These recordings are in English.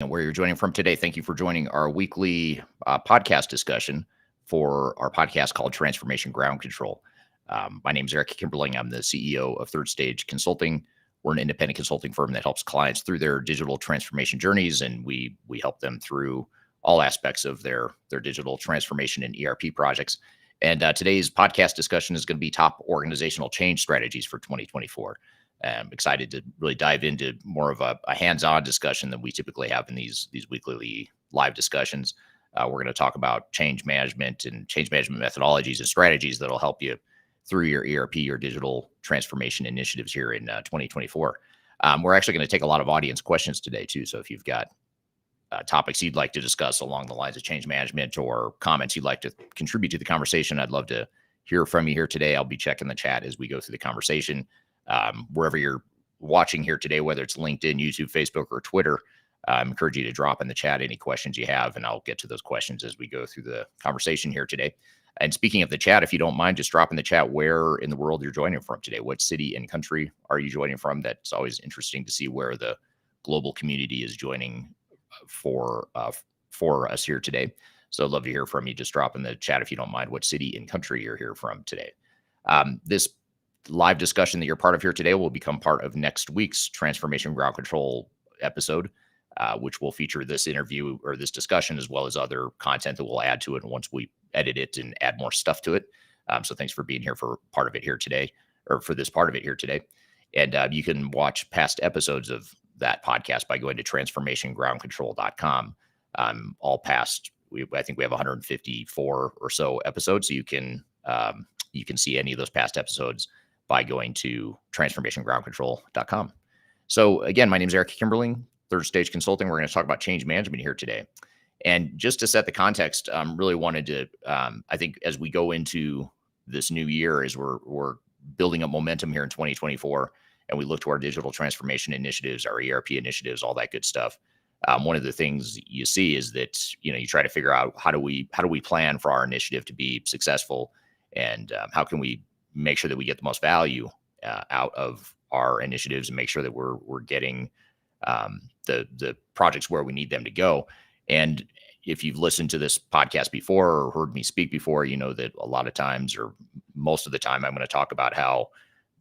and where you're joining from today. Thank you for joining our weekly podcast discussion for our podcast called Transformation Ground Control. My name is Eric Kimberling. I'm the CEO of Third Stage Consulting. We're an independent consulting firm that helps clients through their digital transformation journeys, and we help them through all aspects of their digital transformation and ERP projects. And today's podcast discussion is going to be top organizational change strategies for 2024. I'm excited to really dive into more of a hands-on discussion than we typically have in these weekly live discussions. We're going to talk about change management and change management methodologies and strategies that'll help you through your ERP or digital transformation initiatives here in 2024. We're actually going to take a lot of audience questions today too. So if you've got topics you'd like to discuss along the lines of change management or comments you'd like to contribute to the conversation, I'd love to hear from you here today. I'll be checking the chat as we go through the conversation. Wherever you're watching here today, whether it's LinkedIn, YouTube, Facebook, or Twitter, I encourage you to drop in the chat any questions you have, and I'll get to those questions as we go through the conversation here today. And speaking of the chat, if you don't mind, just drop in the chat where in the world you're joining from today. What city and country are you joining from? That's always interesting to see where the global community is joining for us here today. So I'd love to hear from you. Just drop in the chat if you don't mind what city and country you're here from today. This live discussion that you're part of here today will become part of next week's Transformation Ground Control episode, which will feature this interview or this discussion as well as other content that we'll add to it once we edit it and add more stuff to it. So thanks for being here for part of it here today, or for this part of it here today. And you can watch past episodes of that podcast by going to transformationgroundcontrol.com. All past, I think we have 154 or so episodes. So you can see any of those past episodes by going to transformationgroundcontrol.com. So again, my name is Eric Kimberling, Third Stage Consulting. We're going to talk about change management here today. And just to set the context, really wanted to, I think as we go into this new year, as we're building up momentum here in 2024, and we look to our digital transformation initiatives, our ERP initiatives, all that good stuff. One of the things you see is that, you try to figure out how do we plan for our initiative to be successful, and how can we make sure that we get the most value out of our initiatives and make sure that we're getting the projects where we need them to go. And if you've listened to this podcast before or heard me speak before, you know that a lot of times, or most of the time, I'm going to talk about how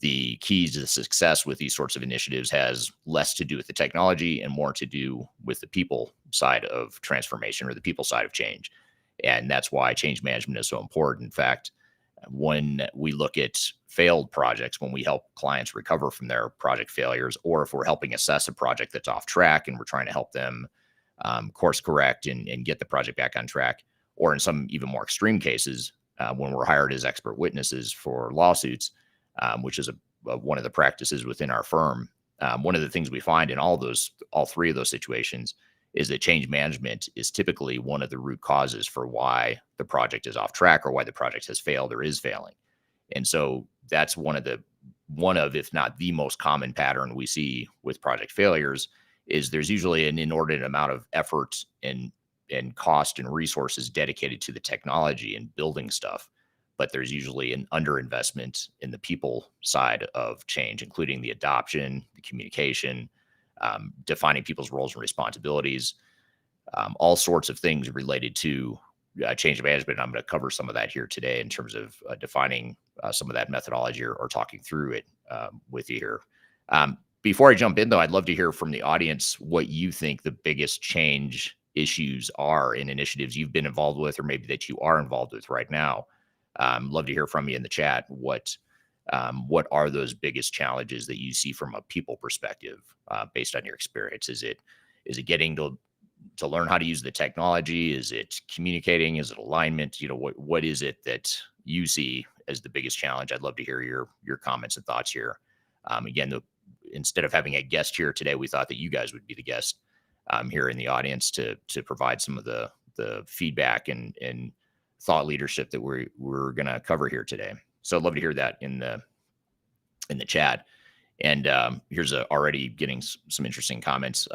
the keys to success with these sorts of initiatives has less to do with the technology and more to do with the people side of transformation, or the people side of change. And that's why change management is so important. In fact, when we look at failed projects, when we help clients recover from their project failures, or if we're helping assess a project that's off track and we're trying to help them course correct and get the project back on track, or in some even more extreme cases, when we're hired as expert witnesses for lawsuits, which is one of the practices within our firm. One of the things we find in all three of those situations is that change management is typically one of the root causes for why the project is off track, or why the project has failed or is failing. And so that's one of, if not the most common pattern we see with project failures, is there's usually an inordinate amount of effort and cost and resources dedicated to the technology and building stuff. But there's usually an underinvestment in the people side of change, including the adoption, the communication, defining people's roles and responsibilities, all sorts of things related to change management. I'm going to cover some of that here today in terms of defining some of that methodology, or talking through it with you here. Before I jump in, though, I'd love to hear from the audience what you think the biggest change issues are in initiatives you've been involved with, or maybe that you are involved with right now. Love to hear from you in the chat. What are those biggest challenges that you see from a people perspective, based on your experience? Is it getting to learn how to use the technology? Is it communicating? Is it alignment? What is it that you see as the biggest challenge? I'd love to hear your comments and thoughts here. Again, instead of having a guest here today, we thought that you guys would be the guest here in the audience to provide some of the feedback and thought leadership that we're going to cover here today. So I'd love to hear that in the chat. And here's already getting some interesting comments.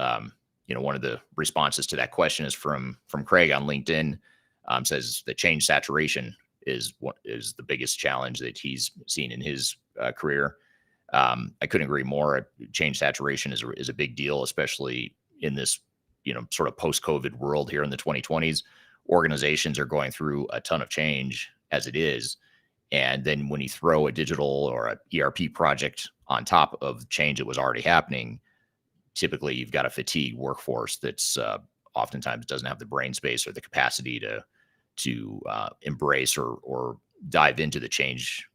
One of the responses to that question is from Craig on LinkedIn. Says that change saturation is the biggest challenge that he's seen in his career. I couldn't agree more. Change saturation is a big deal, especially in this sort of post-COVID world here in the 2020s, organizations are going through a ton of change as it is. And then when you throw a digital or a ERP project on top of change that was already happening, typically you've got a fatigued workforce that's oftentimes doesn't have the brain space or the capacity to embrace or dive into the change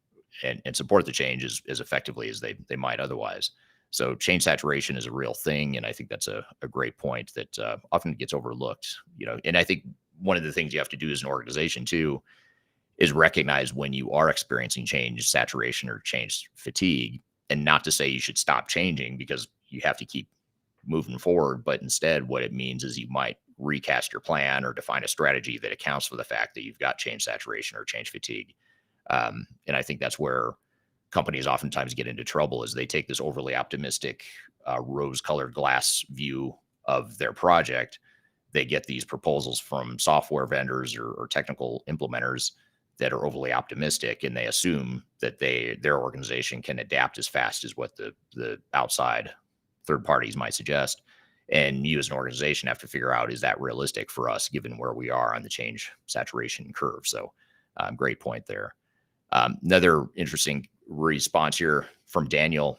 and support the change as effectively as they might otherwise. So change saturation is a real thing, and I think that's a great point that often gets overlooked. And I think one of the things you have to do as an organization too is recognize when you are experiencing change saturation or change fatigue, and not to say you should stop changing because you have to keep moving forward, but instead what it means is you might recast your plan or define a strategy that accounts for the fact that you've got change saturation or change fatigue. And I think that's where companies oftentimes get into trouble is they take this overly optimistic, rose-colored glass view of their project. They get these proposals from software vendors or technical implementers that are overly optimistic, and they assume that their organization can adapt as fast as what the outside third parties might suggest. And you as an organization have to figure out, is that realistic for us given where we are on the change saturation curve? So great point there. Another interesting response here from Daniel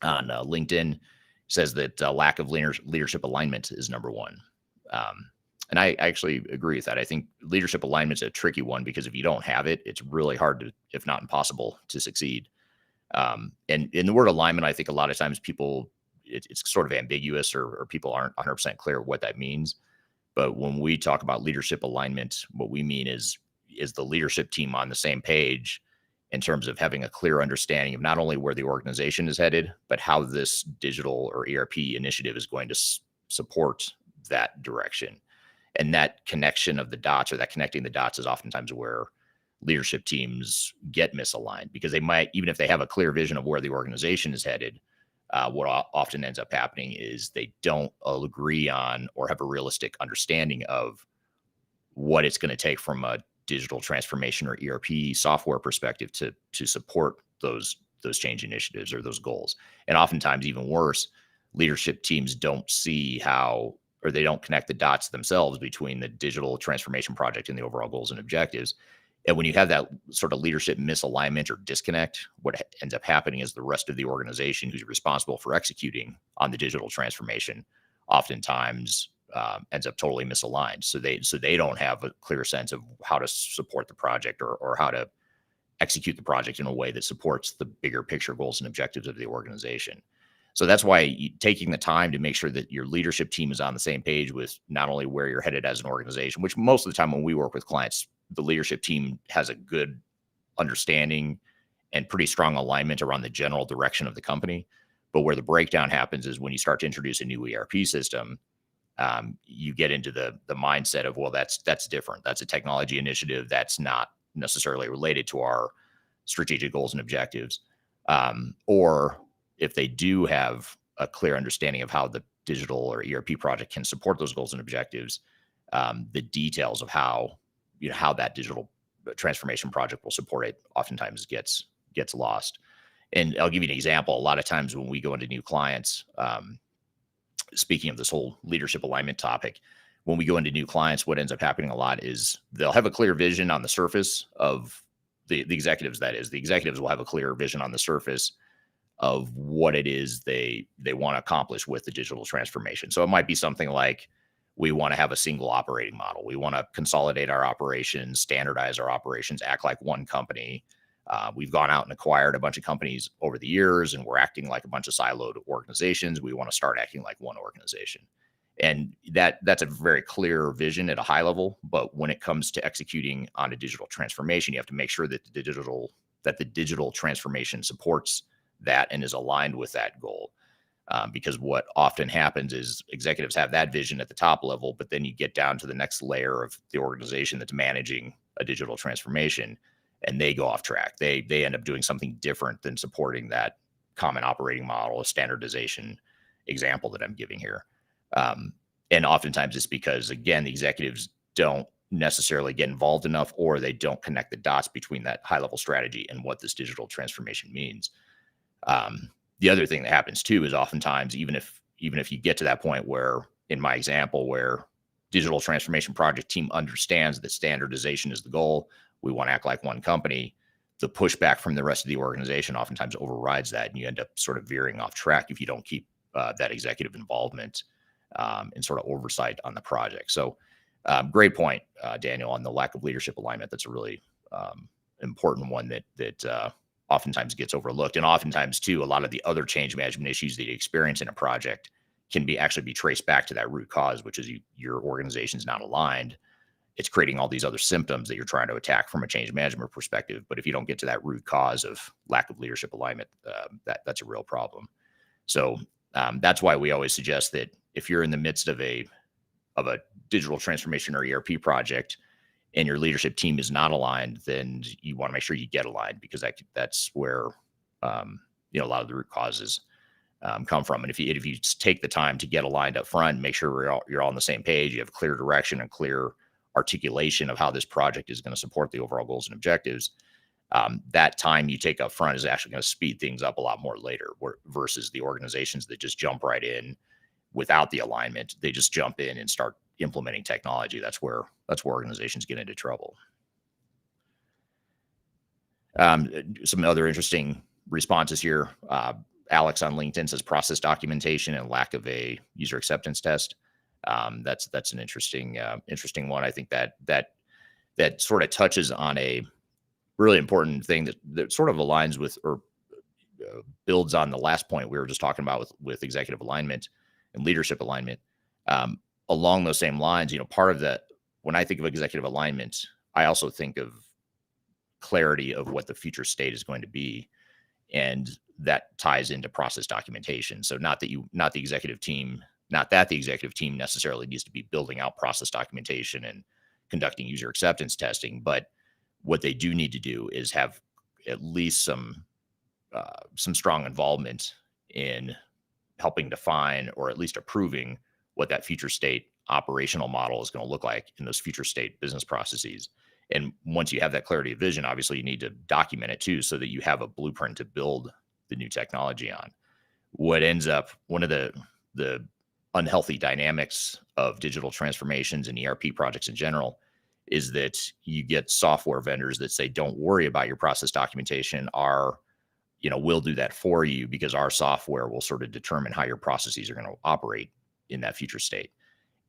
on LinkedIn says that lack of leadership alignment is number one. And I actually agree with that. I think leadership alignment is a tricky one because if you don't have it, it's really hard to, if not impossible, to succeed. And in the word alignment, I think a lot of times it's sort of ambiguous or people aren't 100% clear what that means. But when we talk about leadership alignment, what we mean is the leadership team on the same page in terms of having a clear understanding of not only where the organization is headed, but how this digital or ERP initiative is going to support that direction. And that connection of the dots, or that connecting the dots, is oftentimes where leadership teams get misaligned, because they might, even if they have a clear vision of where the organization is headed, what often ends up happening is they don't agree on or have a realistic understanding of what it's going to take from a digital transformation or ERP software perspective to support those change initiatives or those goals. And oftentimes, even worse, leadership teams don't see how, or they don't connect the dots themselves between the digital transformation project and the overall goals and objectives. And when you have that sort of leadership misalignment or disconnect, what ends up happening is the rest of the organization who's responsible for executing on the digital transformation oftentimes ends up totally misaligned. So they don't have a clear sense of how to support the project or how to execute the project in a way that supports the bigger picture goals and objectives of the organization. So that's why taking the time to make sure that your leadership team is on the same page with not only where you're headed as an organization, which most of the time when we work with clients, the leadership team has a good understanding and pretty strong alignment around the general direction of the company. But where the breakdown happens is when you start to introduce a new ERP system, you get into the mindset of, well, that's different. That's a technology initiative. That's not necessarily related to our strategic goals and objectives. Or if they do have a clear understanding of how the digital or ERP project can support those goals and objectives, the details of how that digital transformation project will support it oftentimes gets lost. And I'll give you an example. A lot of times when we go into new clients, speaking of this whole leadership alignment topic, when we go into new clients, what ends up happening a lot is they'll have a clear vision on the surface of the executives. That is, the executives will have a clear vision on the surface of what it is they want to accomplish with the digital transformation. So it might be something like, we want to have a single operating model. We want to consolidate our operations, standardize our operations, act like one company. We've gone out and acquired a bunch of companies over the years, and we're acting like a bunch of siloed organizations. We want to start acting like one organization. And that's a very clear vision at a high level. But when it comes to executing on a digital transformation, you have to make sure that the digital transformation supports that and is aligned with that goal. Because what often happens is executives have that vision at the top level, but then you get down to the next layer of the organization that's managing a digital transformation, and they go off track. They end up doing something different than supporting that common operating model, a standardization example that I'm giving here. And oftentimes it's because, again, the executives don't necessarily get involved enough, or they don't connect the dots between that high level strategy and what this digital transformation means. The other thing that happens too is oftentimes, even if you get to that point where in my example where digital transformation project team understands that standardization is the goal. We want to act like one company. The pushback from the rest of the organization oftentimes overrides that, and you end up sort of veering off track if you don't keep that executive involvement and sort of oversight on the project. So, great point, Daniel, on the lack of leadership alignment. That's a really important one that oftentimes gets overlooked, and oftentimes too, a lot of the other change management issues that you experience in a project can actually be traced back to that root cause, which is your organization's not aligned. It's creating all these other symptoms that you're trying to attack from a change management perspective. But if you don't get to that root cause of lack of leadership alignment, that's a real problem. So that's why we always suggest that if you're in the midst of a digital transformation or ERP project and your leadership team is not aligned, then you want to make sure you get aligned, because that's where a lot of the root causes come from. And if you take the time to get aligned up front, make sure you're all on the same page, you have clear direction and clear articulation of how this project is going to support the overall goals and objectives, that time you take up front is actually going to speed things up a lot more later, versus the organizations that just jump right in without the alignment. They just jump in and start implementing technology. That's where organizations get into trouble. Some other interesting responses here. Alex on LinkedIn says process documentation and lack of a user acceptance test. That's an interesting one. I think that sort of touches on a really important thing that sort of aligns with or builds on the last point we were just talking about with executive alignment and leadership alignment. Along those same lines, part of that, when I think of executive alignment, I also think of clarity of what the future state is going to be. And that ties into process documentation. So not that the executive team necessarily needs to be building out process documentation and conducting user acceptance testing, but what they do need to do is have at least some strong involvement in helping define, or at least approving, what that future state operational model is going to look like in those future state business processes. And once you have that clarity of vision, obviously you need to document it too, so that you have a blueprint to build the new technology on. What ends up, one of the unhealthy dynamics of digital transformations and ERP projects in general, is that you get software vendors that say, don't worry about your process documentation. We'll do that for you, because our software will sort of determine how your processes are going to operate in that future state.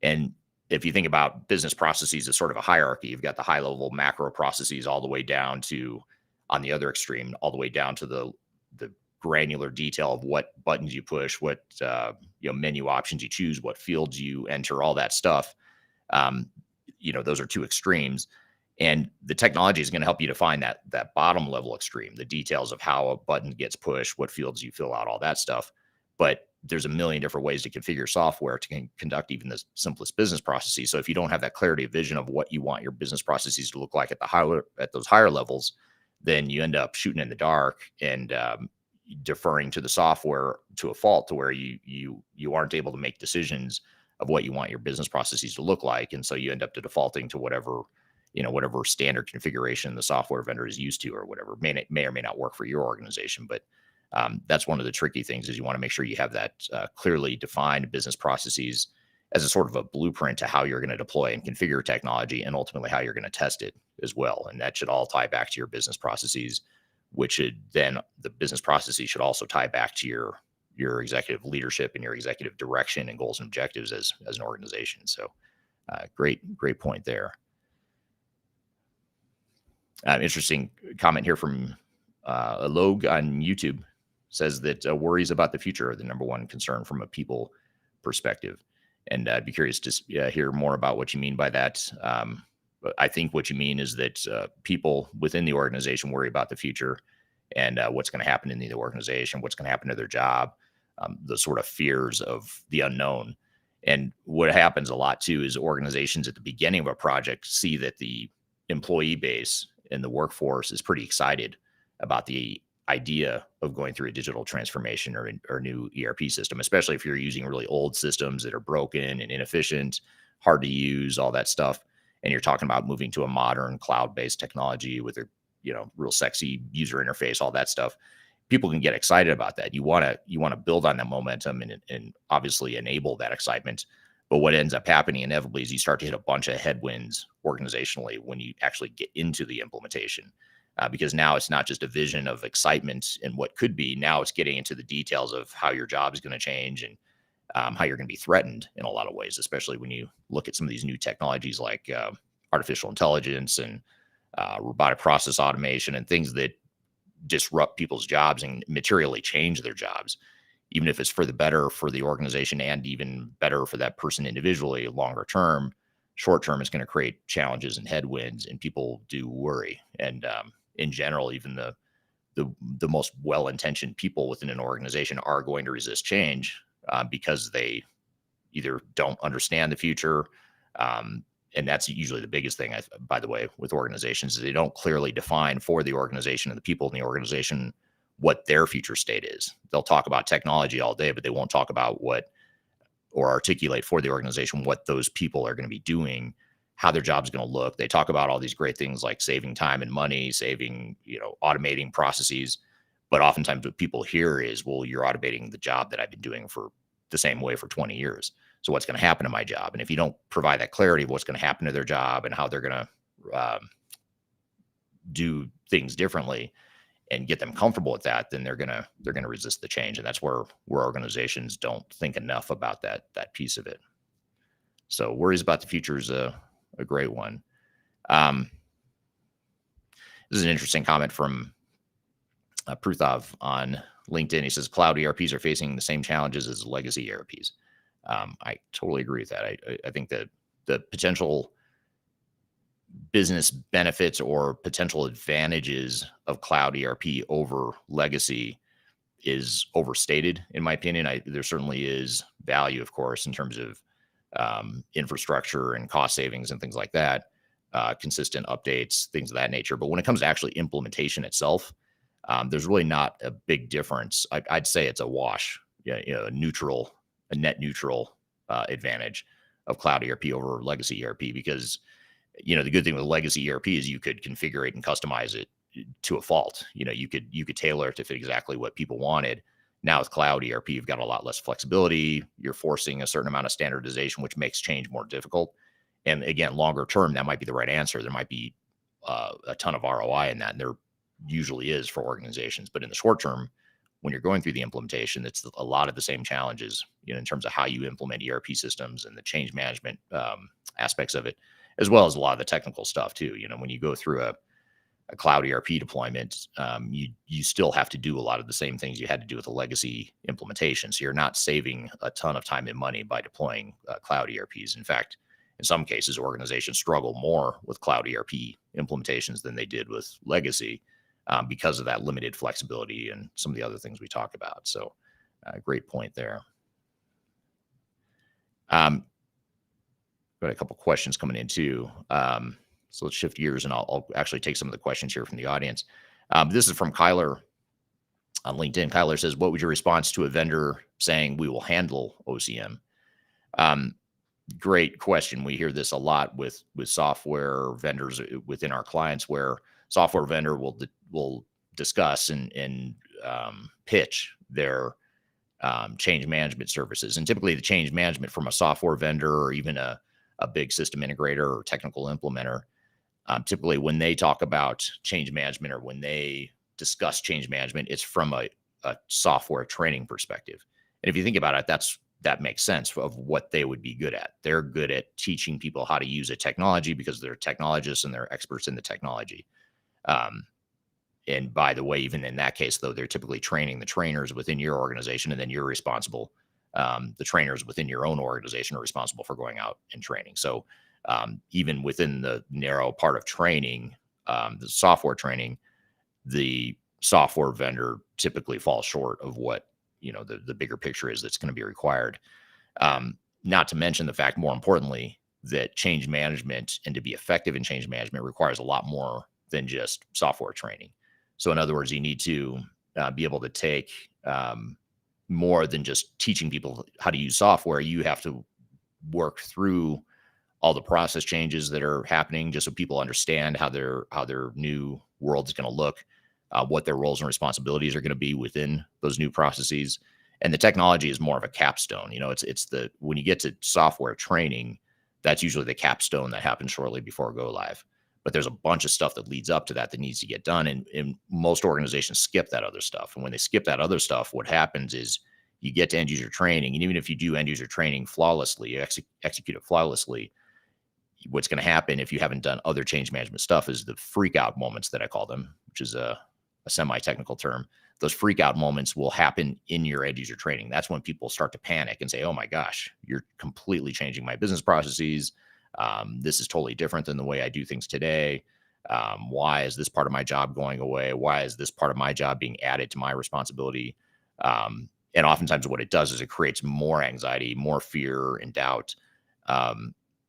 And if you think about business processes as sort of a hierarchy, you've got the high level macro processes all the way down to, on the other extreme, all the way down to the granular detail of what buttons you push, what menu options you choose, what fields you enter, all that stuff. Those are two extremes. And the technology is going to help you define that bottom level extreme, the details of how a button gets pushed, what fields you fill out, all that stuff. But there's a million different ways to configure software to conduct even the simplest business processes. So if you don't have that clarity of vision of what you want your business processes to look like at those higher levels, then you end up shooting in the dark and deferring to the software to a fault, to where you aren't able to make decisions of what you want your business processes to look like. And so you end up defaulting to whatever standard configuration the software vendor is used to, or whatever may or may not work for your organization. But that's one of the tricky things, is you want to make sure you have that clearly defined business processes as a sort of a blueprint to how you're going to deploy and configure technology, and ultimately how you're going to test it as well. And that should all tie back to your business processes, which should then, the business processes should also tie back to your executive leadership and your executive direction and goals and objectives as an organization. So great point there. Interesting comment here from Alog on YouTube. Says that worries about the future are the number one concern from a people perspective. And I'd be curious to hear more about what you mean by that. But I think what you mean is that people within the organization worry about the future and what's going to happen in the organization, what's going to happen to their job, the sort of fears of the unknown. And what happens a lot too is organizations at the beginning of a project see that the employee base and the workforce is pretty excited about the idea of going through a digital transformation or new ERP system, especially if you're using really old systems that are broken and inefficient, hard to use, all that stuff. And you're talking about moving to a modern cloud-based technology with a real sexy user interface, all that stuff. People can get excited about that. You want to build on that momentum and obviously enable that excitement. But what ends up happening inevitably is you start to hit a bunch of headwinds organizationally when you actually get into the implementation. Because now it's not just a vision of excitement and what could be. Now it's getting into the details of how your job is going to change and how you're going to be threatened in a lot of ways, especially when you look at some of these new technologies like artificial intelligence and robotic process automation and things that disrupt people's jobs and materially change their jobs, even if it's for the better for the organization and even better for that person individually. Longer term, short term, is going to create challenges and headwinds, and people do worry. And in general, even the most well-intentioned people within an organization are going to resist change because they either don't understand the future. And that's usually the biggest thing, by the way, with organizations, is they don't clearly define for the organization and the people in the organization what their future state is. They'll talk about technology all day, but they won't talk about what, or articulate for the organization what those people are going to be doing, how their job's going to look. They talk about all these great things like saving time and money, saving, automating processes. But oftentimes what people hear is, well, you're automating the job that I've been doing for the same way for 20 years. So what's going to happen to my job? And if you don't provide that clarity of what's going to happen to their job and how they're going to do things differently and get them comfortable with that, then they're going to resist the change. And that's where organizations don't think enough about that piece of it. So worries about the future is a great one. This is an interesting comment from Pruthov on LinkedIn. He says cloud ERPs are facing the same challenges as legacy ERPs. I totally agree with that. I think that the potential business benefits or potential advantages of cloud ERP over legacy is overstated, in my opinion. There certainly is value, of course, in terms of infrastructure and cost savings and things like that, consistent updates, things of that nature. But when it comes to actually implementation itself, there's really not a big difference. I'd say it's a wash, a net neutral advantage of cloud ERP over legacy ERP, because the good thing with legacy ERP is you could configure it and customize it to a fault. You could tailor it to fit exactly what people wanted. Now with cloud ERP, you've got a lot less flexibility. You're forcing a certain amount of standardization, which makes change more difficult. And again, longer term, that might be the right answer. There might be a ton of ROI in that, and there usually is for organizations. But in the short term, when you're going through the implementation, it's a lot of the same challenges, in terms of how you implement ERP systems and the change management aspects of it, as well as a lot of the technical stuff too. When you go through a cloud ERP deployment, you still have to do a lot of the same things you had to do with a legacy implementation. So you're not saving a ton of time and money by deploying cloud ERPs. In fact, in some cases, organizations struggle more with cloud ERP implementations than they did with legacy because of that limited flexibility and some of the other things we talk about. So great point there. Got a couple questions coming in too. So let's shift gears, and I'll actually take some of the questions here from the audience. This is from Kyler on LinkedIn. Kyler says, what was your response to a vendor saying we will handle OCM? Great question. We hear this a lot with software vendors within our clients, where software vendor will discuss and pitch their change management services. And typically the change management from a software vendor or even a big system integrator or technical implementer, typically when they talk about change management or when they discuss change management, it's from a software training perspective. And if you think about it, that makes sense of what they would be good at. They're good at teaching people how to use a technology because they're technologists and they're experts in the technology. And by the way, even in that case, though, they're typically training the trainers within your organization, and then you're responsible. The trainers within your own organization are responsible for going out and training. So even within the narrow part of training, the software training, the software vendor typically falls short of what the bigger picture is that's going to be required. Not to mention the fact, more importantly, that change management and to be effective in change management requires a lot more than just software training. So in other words, you need to be able to take more than just teaching people how to use software. You have to work through all the process changes that are happening, just so people understand how their new world is going to look, what their roles and responsibilities are going to be within those new processes, And the technology is more of a capstone. It's the when you get to software training, that's usually the capstone that happens shortly before go live. But there's a bunch of stuff that leads up to that needs to get done, and most organizations skip that other stuff. And when they skip that other stuff, what happens is you get to end user training, and even if you do end user training flawlessly, you execute it flawlessly, what's going to happen if you haven't done other change management stuff is the freak out moments that I call them, which is a semi-technical term. Those freak out moments will happen in your end user training. That's when people start to panic and say, oh my gosh, you're completely changing my business processes. This is totally different than the way I do things today. Why is this part of my job going away? Why is this part of my job being added to my responsibility? And oftentimes what it does is it creates more anxiety, more fear and doubt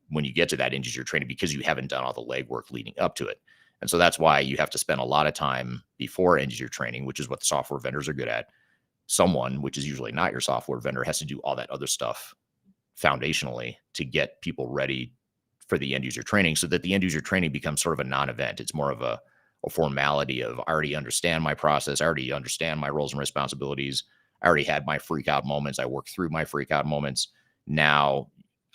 when you get to that end user training, because you haven't done all the legwork leading up to it. And so that's why you have to spend a lot of time before end user training, which is what the software vendors are good at. Someone, which is usually not your software vendor, has to do all that other stuff foundationally to get people ready for the end user training, so that the end user training becomes sort of a non-event. It's more of a formality of, I already understand my process. I already understand my roles and responsibilities. I already had my freak out moments. I worked through my freak out moments. Now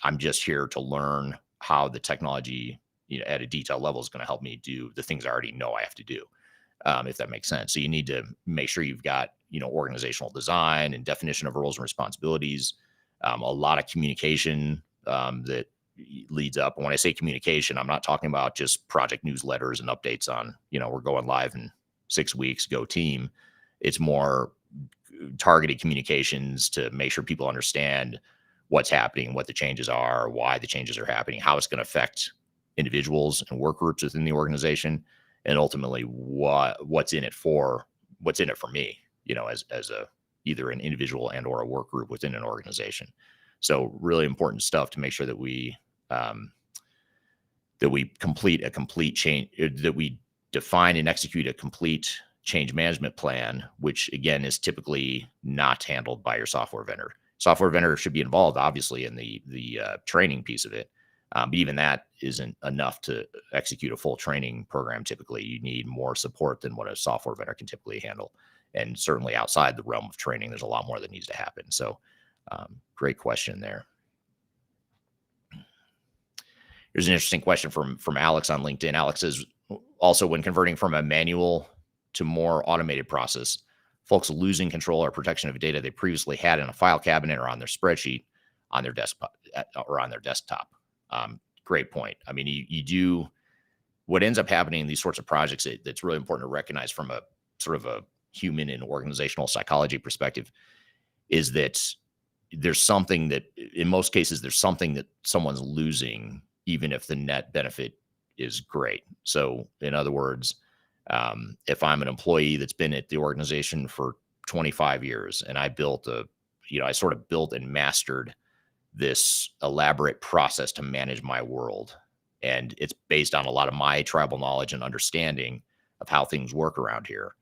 I'm just here to learn how the technology, at a detailed level, is going to help me do the things I already know I have to do, if that makes sense. So you need to make sure you've got, organizational design and definition of roles and responsibilities, a lot of communication that leads up. And when I say communication, I'm not talking about just project newsletters and updates on, we're going live in 6 weeks, go team. It's more targeted communications to make sure people understand what's happening, what the changes are, why the changes are happening, how it's going to affect individuals and work groups within the organization, and ultimately what's in it for me, as a either an individual and or a work group within an organization. So really important stuff to make sure that we complete a complete change, that we define and execute a complete change management plan, which again is typically not handled by your software vendor. Software vendor should be involved, obviously, in the training piece of it. But even that isn't enough to execute a full training program. Typically, you need more support than what a software vendor can typically handle. And certainly outside the realm of training, there's a lot more that needs to happen. So great question there. Here's an interesting question from Alex on LinkedIn. Alex says, also, when converting from a manual to more automated process, folks losing control or protection of data they previously had in a file cabinet or on their spreadsheet on their desktop. Great point. I mean, you do, what ends up happening in these sorts of projects that's really important to recognize from a sort of a human and organizational psychology perspective is that there's something that, in most cases, there's something that someone's losing, even if the net benefit is great. So in other words, if I'm an employee that's been at the organization for 25 years and I sort of built and mastered this elaborate process to manage my world, and it's based on a lot of my tribal knowledge and understanding of how things work around here.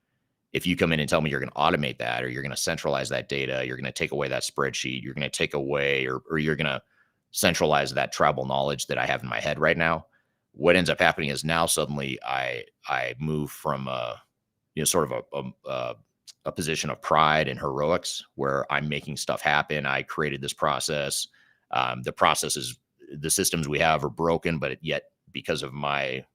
If you come in and tell me you're going to automate that, or you're going to centralize that data, you're going to take away that spreadsheet, you're going to take away, or you're going to centralize that tribal knowledge that I have in my head right now, what ends up happening is now suddenly I move from sort of a position of pride and heroics where I'm making stuff happen. I created this process. The systems we have are broken, but yet because of my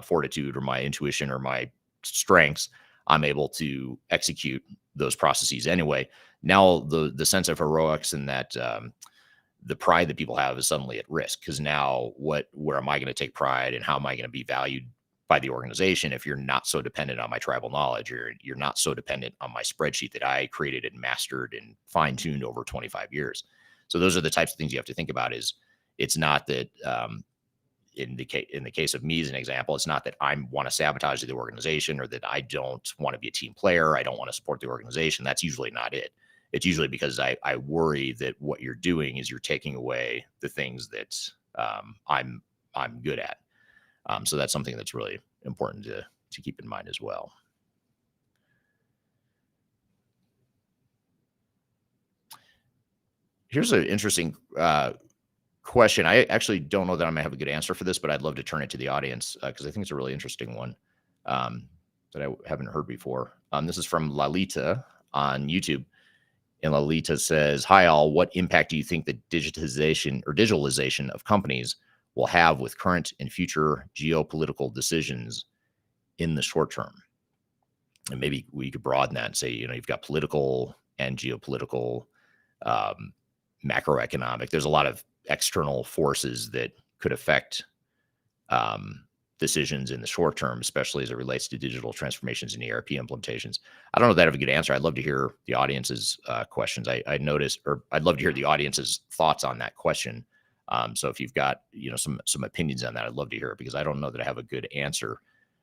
fortitude or my intuition or my strengths, I'm able to execute those processes anyway. Now the sense of heroics and that the pride that people have is suddenly at risk, because now where am I going to take pride, and how am I going to be valued by the organization if you're not so dependent on my tribal knowledge, or you're not so dependent on my spreadsheet that I created and mastered and fine-tuned over 25 years. So those are the types of things you have to think about. Is it's not that in the case of me as an example, it's not that I want to sabotage the organization or that I don't want to be a team player, I don't want to support the organization. That's usually not it. It's usually because I worry that what you're doing is you're taking away the things that I'm good at. So that's something that's really important to keep in mind as well. Here's an interesting question. I actually don't know that I'm gonna have a good answer for this, but I'd love to turn it to the audience because I think it's a really interesting one that I haven't heard before. This is from Lalita on YouTube. And Lalita says, "Hi all, what impact do you think the digitalization of companies will have with current and future geopolitical decisions in the short term?" And maybe we could broaden that and say, you've got political and geopolitical, um, macroeconomic. There's a lot of external forces that could affect um, decisions in the short term, especially as it relates to digital transformations and ERP implementations. I don't know that I have a good answer. I'd love to hear the audience's questions. I noticed, or I'd love to hear the audience's thoughts on that question. So if you've got some opinions on that, I'd love to hear it, because I don't know that I have a good answer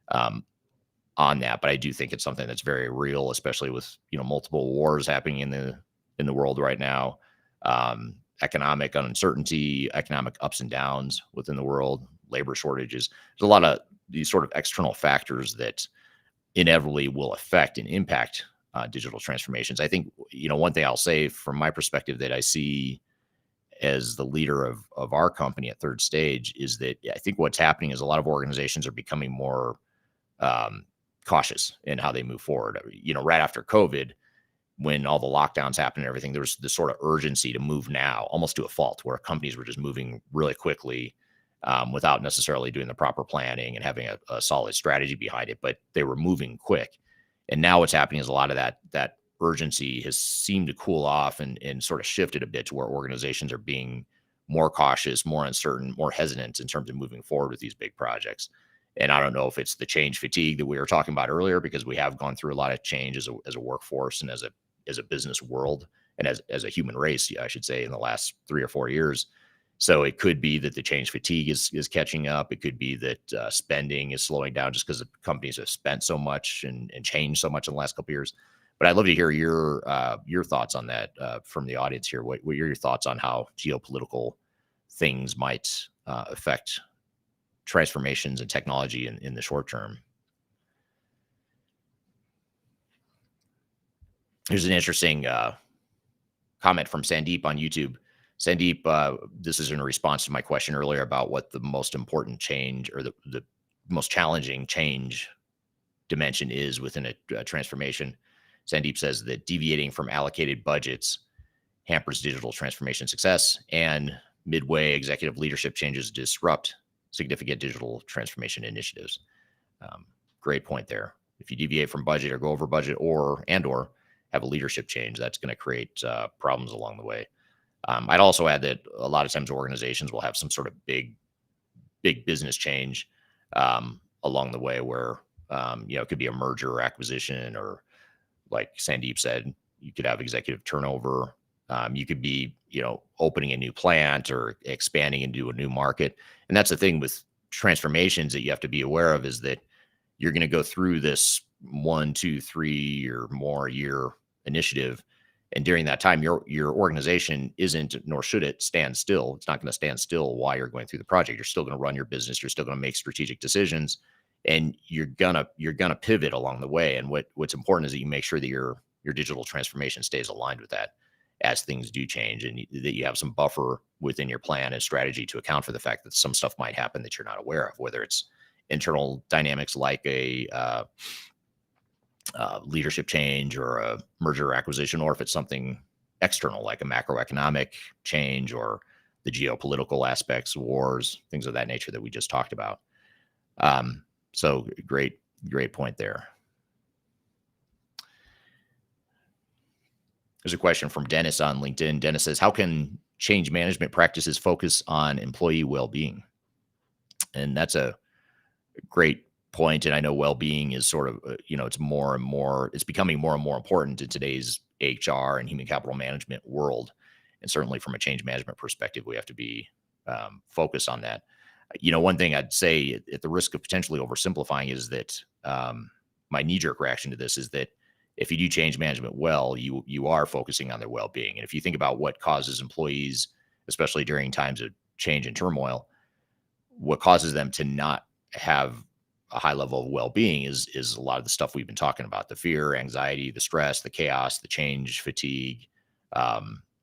um, on that. But I do think it's something that's very real, especially with multiple wars happening in the world right now. Economic uncertainty, economic ups and downs within the world, labor shortages. There's a lot of these sort of external factors that inevitably will affect and impact digital transformations. I think, one thing I'll say from my perspective that I see as the leader of our company at Third Stage is that I think what's happening is a lot of organizations are becoming more um, cautious in how they move forward. Right after COVID, when all the lockdowns happened and everything, there was this sort of urgency to move now, almost to a fault, where companies were just moving really quickly without necessarily doing the proper planning and having a solid strategy behind it, but they were moving quick. And now what's happening is a lot of that urgency has seemed to cool off and sort of shifted a bit to where organizations are being more cautious, more uncertain, more hesitant in terms of moving forward with these big projects. And I don't know if it's the change fatigue that we were talking about earlier, because we have gone through a lot of change as a workforce and as a business world, and as a human race, I should say, in the last 3 or 4 years. So it could be that the change fatigue is catching up. It could be that spending is slowing down just because the companies have spent so much and changed so much in the last couple of years. But I'd love to hear your thoughts on that from the audience here. What are your thoughts on how geopolitical things might affect transformations and technology in the short term? Here's an interesting comment from Sandeep on YouTube. Sandeep, this is in response to my question earlier about what the most important change, or the most challenging change dimension is within a transformation. Sandeep says that deviating from allocated budgets hampers digital transformation success, and midway executive leadership changes disrupt significant digital transformation initiatives. Um, Great point there. If you deviate from budget or go over budget, or have a leadership change, that's going to create problems along the way. I'd also add that a lot of times organizations will have some sort of big business change along the way, where it could be a merger or acquisition, or like Sandeep said, you could have executive turnover. You could be opening a new plant or expanding into a new market. And that's the thing with transformations that you have to be aware of, is that you're going to go through this 1, 2, 3 or more year initiative. And during that time, your organization isn't, nor should it, stand still. It's not going to stand still while you're going through the project. You're still going to run your business. You're still going to make strategic decisions, and you're gonna pivot along the way. And what's important is that you make sure that your digital transformation stays aligned with that as things do change, and that you have some buffer within your plan and strategy to account for the fact that some stuff might happen that you're not aware of, whether it's internal dynamics like a leadership change or a merger or acquisition, or if it's something external like a macroeconomic change or the geopolitical aspects, wars, things of that nature that we just talked about. So great point there. There's a question from Dennis on LinkedIn. Dennis says, how can change management practices focus on employee well-being? And that's a great point. And I know well-being is sort of, it's becoming more and more important in today's HR and human capital management world. And certainly from a change management perspective, we have to be focused on that. One thing I'd say, at the risk of potentially oversimplifying, is that my knee-jerk reaction to this is that if you do change management well, you are focusing on their well-being. And if you think about what causes employees, especially during times of change and turmoil, what causes them to not have a high level of well-being is a lot of the stuff we've been talking about: the fear, anxiety, the stress, the chaos, the change fatigue.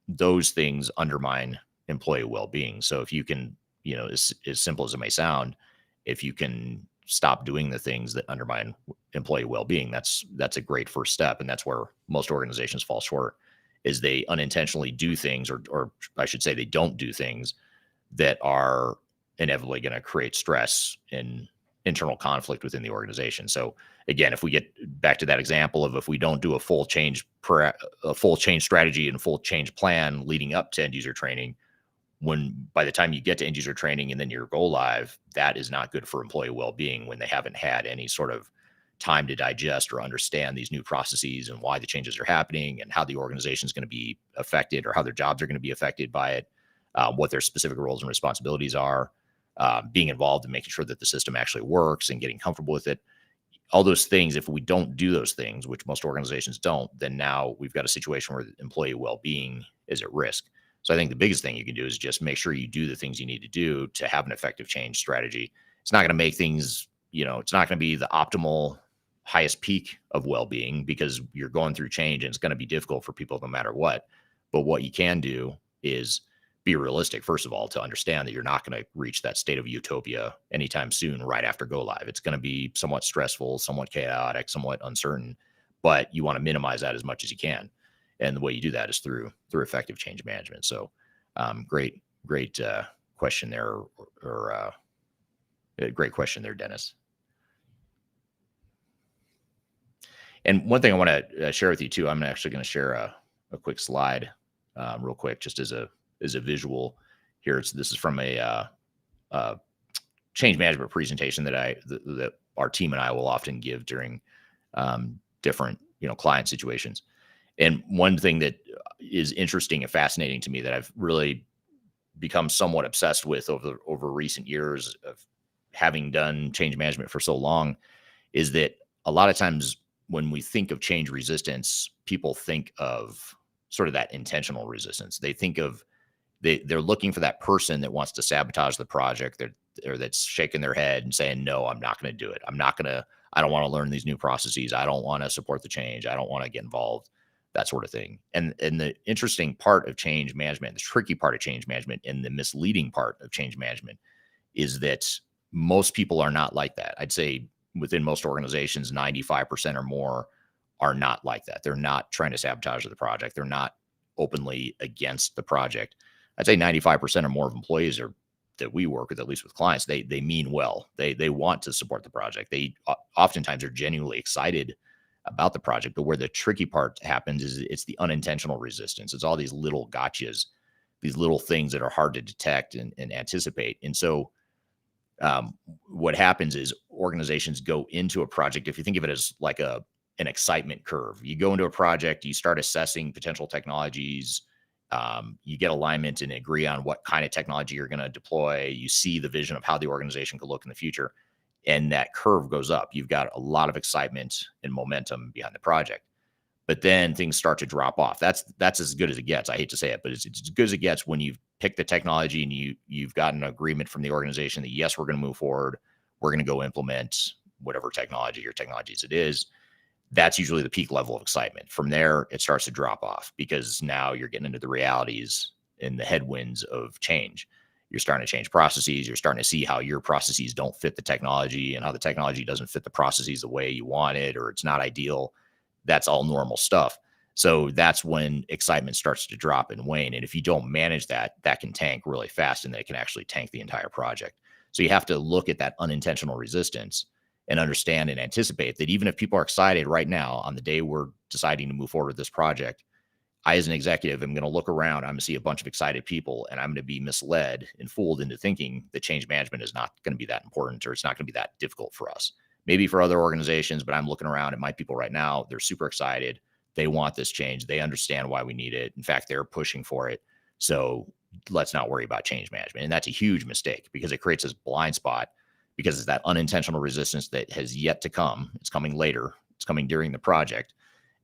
Those things undermine employee well-being. So if you can, as simple as it may sound, if you can stop doing the things that undermine employee well-being, that's a great first step. And that's where most organizations fall short, is they unintentionally do things, or I should say they don't do things that are inevitably going to create stress and internal conflict within the organization. So again, if we get back to that example of if we don't do a full change strategy and full change plan leading up to end user training, when by the time you get to end user training and then your go live, that is not good for employee well-being when they haven't had any sort of time to digest or understand these new processes and why the changes are happening and how the organization is going to be affected or how their jobs are going to be affected by it, what their specific roles and responsibilities are, being involved in making sure that the system actually works and getting comfortable with it. All those things, if we don't do those things, which most organizations don't, then now we've got a situation where employee well-being is at risk. So I think the biggest thing you can do is just make sure you do the things you need to do to have an effective change strategy. It's not going to make things, it's not going to be the optimal highest peak of well-being because you're going through change and it's going to be difficult for people no matter what. But what you can do is be realistic, first of all, to understand that you're not going to reach that state of utopia anytime soon, right after go live. It's going to be somewhat stressful, somewhat chaotic, somewhat uncertain, but you want to minimize that as much as you can. And the way you do that is through effective change management. So great question there, or great question there, Dennis. And one thing I want to share with you too, I'm actually going to share a quick slide real quick, just as a visual here. This is from a change management presentation that our team and I will often give during different client situations. And one thing that is interesting and fascinating to me that I've really become somewhat obsessed with over recent years of having done change management for so long is that a lot of times when we think of change resistance, people think of sort of that intentional resistance. They think of they're looking for that person that wants to sabotage the project, or that's shaking their head and saying, no, I'm not going to do it. I don't want to learn these new processes. I don't want to support the change. I don't want to get involved, that sort of thing. And the interesting part of change management, the tricky part of change management, and the misleading part of change management is that most people are not like that. I'd say within most organizations, 95% or more are not like that. They're not trying to sabotage the project. They're not openly against the project. I'd say 95% or more of employees that we work with, at least with clients, they mean well. They want to support the project. They oftentimes are genuinely excited about the project. But where the tricky part happens is it's the unintentional resistance. It's all these little gotchas, these little things that are hard to detect and anticipate. And so what happens is organizations go into a project. If you think of it as like an excitement curve, you go into a project, you start assessing potential technologies, you get alignment and agree on what kind of technology you're going to deploy. You see the vision of how the organization could look in the future, and that curve goes up. You've got a lot of excitement and momentum behind the project, but then things start to drop off. That's as good as it gets. I hate to say it, but it's as good as it gets when you've picked the technology and you've gotten an agreement from the organization that yes, we're going to move forward. We're going to go implement whatever technology or technologies it is. That's usually the peak level of excitement. From there, it starts to drop off because now you're getting into the realities and the headwinds of change. You're starting to change processes. You're starting to see how your processes don't fit the technology and how the technology doesn't fit the processes the way you want it, or it's not ideal. That's all normal stuff. So that's when excitement starts to drop and wane. And if you don't manage that, that can tank really fast, and that can actually tank the entire project. So you have to look at that unintentional resistance and understand and anticipate that even if people are excited right now on the day we're deciding to move forward with this project, I, as an executive, am going to look around, I'm going to see a bunch of excited people, and I'm going to be misled and fooled into thinking that change management is not going to be that important, or it's not going to be that difficult for us. Maybe for other organizations, but I'm looking around at my people right now. They're super excited. They want this change. They understand why we need it. In fact, they're pushing for it. So let's not worry about change management. And that's a huge mistake because it creates this blind spot, because it's that unintentional resistance that has yet to come. It's coming later. It's coming during the project.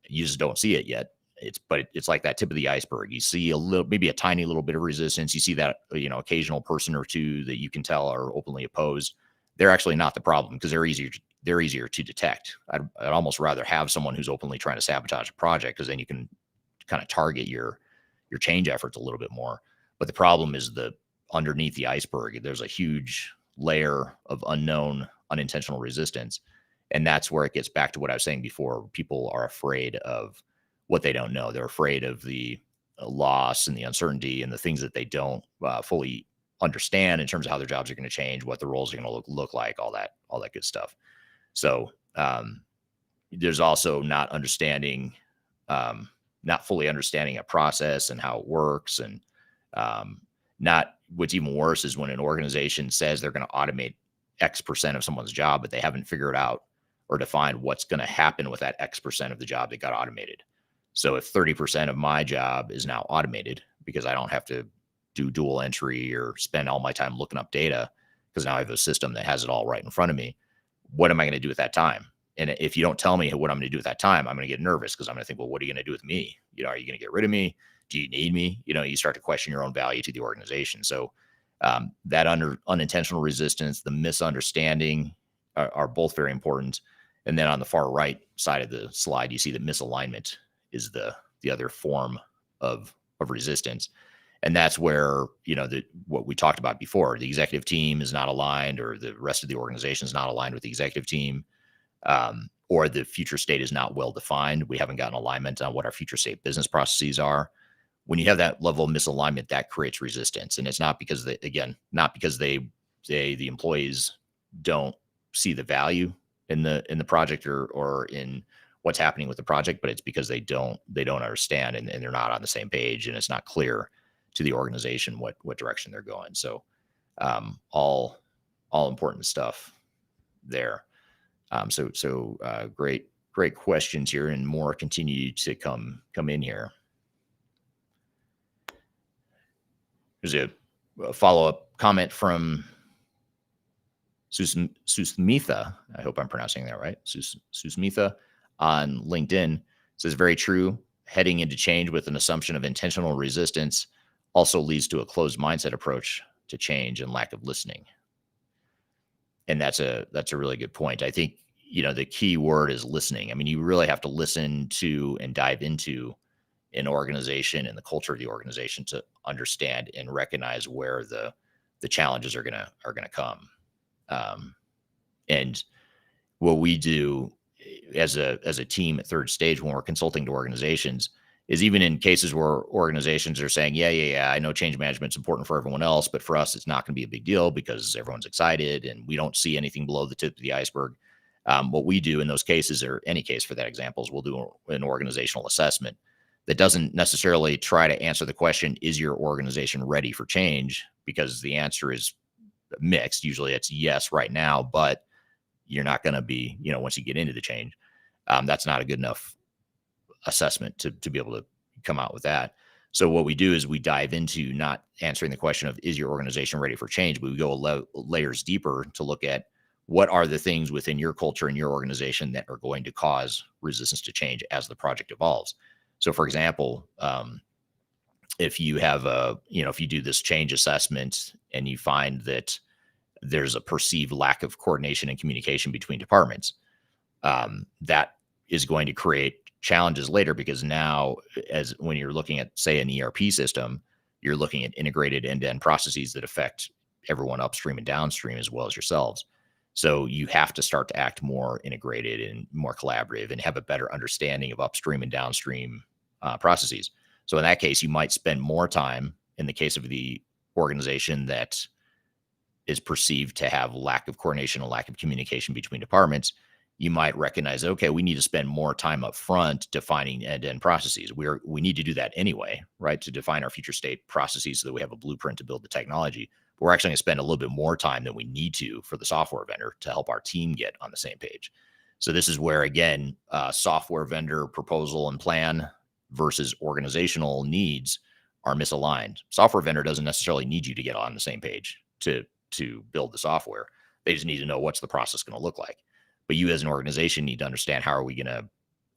You just don't see it yet. But it's like that tip of the iceberg. You see maybe a tiny little bit of resistance. You see that, occasional person or two that you can tell are openly opposed. They're actually not the problem because they're easier to detect. I'd almost rather have someone who's openly trying to sabotage a project, because then you can kind of target your change efforts a little bit more. But the problem is underneath the iceberg, there's a huge layer of unknown, unintentional resistance. And that's where it gets back to what I was saying before. People are afraid of what they don't know. They're afraid of the loss and the uncertainty and the things that they don't fully understand in terms of how their jobs are going to change, what the roles are going to look like, all that good stuff. So there's also not understanding, not fully understanding a process and how it works. And not what's even worse is when an organization says they're going to automate X% of someone's job, but they haven't figured out or defined what's going to happen with that X% of the job that got automated. So if 30% of my job is now automated because I don't have to do dual entry or spend all my time looking up data because now I have a system that has it all right in front of me, what am I going to do at that time? And if you don't tell me what I'm going to do at that time, I'm going to get nervous because I'm going to think, well, what are you going to do with me? Are you going to get rid of me? Do you need me? You start to question your own value to the organization. So that unintentional resistance, the misunderstanding are both very important. And then on the far right side of the slide, you see that misalignment is the other form of resistance. And that's where, what we talked about before, the executive team is not aligned, or the rest of the organization is not aligned with the executive team, or the future state is not well defined. We haven't gotten alignment on what our future state business processes are. When you have that level of misalignment, that creates resistance. And it's not because the employees don't see the value in the project or in what's happening with the project, but it's because they don't understand and they're not on the same page, and it's not clear to the organization what direction they're going. So all important stuff there. So great questions here, and more continue to come in here. There's a follow-up comment from Susmitha. I hope I'm pronouncing that right. Susmitha on LinkedIn. It says, very true. Heading into change with an assumption of intentional resistance also leads to a closed mindset approach to change and lack of listening. And that's a really good point. I think, the key word is listening. I mean, you really have to listen to and dive into an organization and the culture of the organization to understand and recognize where the challenges are gonna come. And what we do as a team at Third Stage when we're consulting to organizations is, even in cases where organizations are saying, yeah, I know change management's important for everyone else, but for us, it's not going to be a big deal because everyone's excited and we don't see anything below the tip of the iceberg. What we do in those cases, or any case for that example, is we'll do an organizational assessment that doesn't necessarily try to answer the question, is your organization ready for change? Because the answer is mixed. Usually it's yes right now, but you're not going to be, once you get into the change, that's not a good enough assessment to be able to come out with that. So what we do is we dive into not answering the question of, is your organization ready for change? But we go layers deeper to look at what are the things within your culture and your organization that are going to cause resistance to change as the project evolves. So for example, if you have if you do this change assessment and you find that there's a perceived lack of coordination and communication between departments, that is going to create challenges later, because now, as when you're looking at, say, an ERP system, you're looking at integrated end-to-end processes that affect everyone upstream and downstream as well as yourselves. So you have to start to act more integrated and more collaborative and have a better understanding of upstream and downstream processes. So in that case, you might spend more time, in the case of the organization that is perceived to have lack of coordination and lack of communication between departments, you might recognize, okay, we need to spend more time up front defining end-to-end processes. We need to do that anyway, right? To define our future state processes so that we have a blueprint to build the technology. But we're actually going to spend a little bit more time than we need to for the software vendor to help our team get on the same page. So this is where, again, software vendor proposal and plan versus organizational needs are misaligned. Software vendor doesn't necessarily need you to get on the same page to build the software. They just need to know what's the process going to look like. But you as an organization need to understand, how are we going to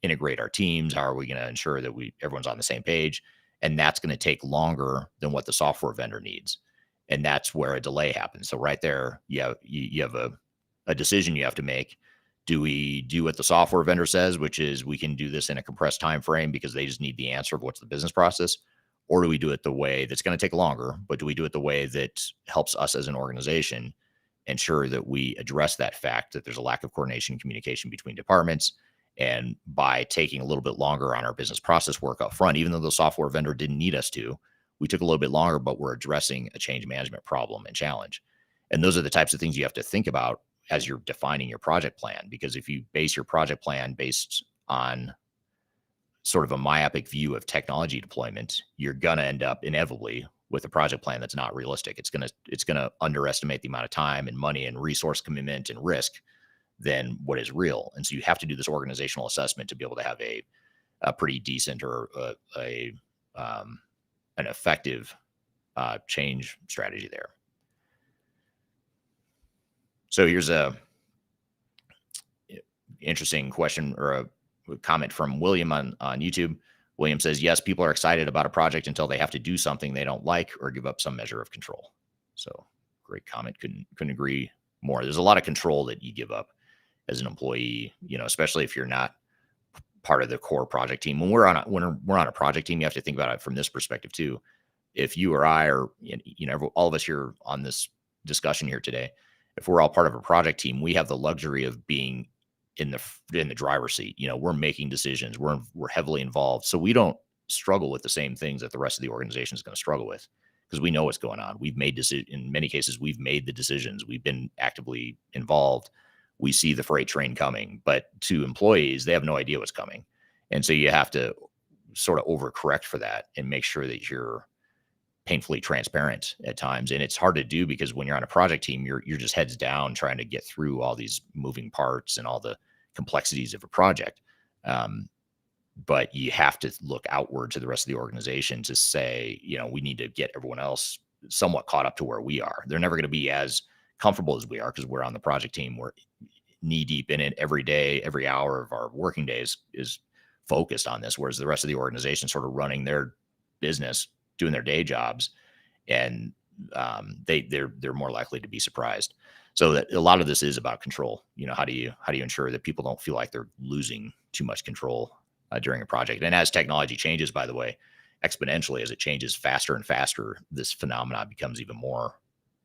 integrate our teams? How are we going to ensure that everyone's on the same page? And that's going to take longer than what the software vendor needs. And that's where a delay happens. So right there, you have a decision you have to make. Do we do what the software vendor says, which is we can do this in a compressed time frame because they just need the answer of what's the business process? Or do we do it the way that's going to take longer, but do we do it the way that helps us as an organization ensure that we address that fact that there's a lack of coordination and communication between departments, And by taking a little bit longer on our business process work up front, even though the software vendor didn't need us to, we took a little bit longer, but we're addressing a change management problem and challenge. And those are the types of things you have to think about as you're defining your project plan. Because if you base your project plan based on sort of a myopic view of technology deployment, you're going to end up inevitably with a project plan that's not realistic. It's going to underestimate the amount of time and money and resource commitment and risk than what is real. And so you have to do this organizational assessment to be able to have a pretty decent or an effective change strategy there. So here's a interesting question or a comment from William on YouTube. William says, yes, people are excited about a project until they have to do something they don't like or give up some measure of control. So great comment. Couldn't agree more. There's a lot of control that you give up as an employee, especially if you're not part of the core project team. When we're on a project team, you have to think about it from this perspective too. If you or I or all of us here on this discussion here today, if we're all part of a project team, we have the luxury of being in the driver's seat. We're making decisions. We're heavily involved, so we don't struggle with the same things that the rest of the organization is going to struggle with because we know what's going on. We've made in many cases, we've made the decisions. We've been actively involved. We see the freight train coming, but to employees, they have no idea what's coming, and so you have to sort of overcorrect for that and make sure that you're painfully transparent at times. And it's hard to do because when you're on a project team, you're just heads down trying to get through all these moving parts and all the complexities of a project. But you have to look outward to the rest of the organization to say, we need to get everyone else somewhat caught up to where we are. They're never going to be as comfortable as we are because we're on the project team. We're knee deep in it every day. Every hour of our working days is focused on this, whereas the rest of the organization sort of running their business, doing their day jobs, and they're more likely to be surprised. So that a lot of this is about control. How do you ensure that people don't feel like they're losing too much control during a project? And as technology changes, by the way, exponentially, as it changes faster and faster, this phenomenon becomes even more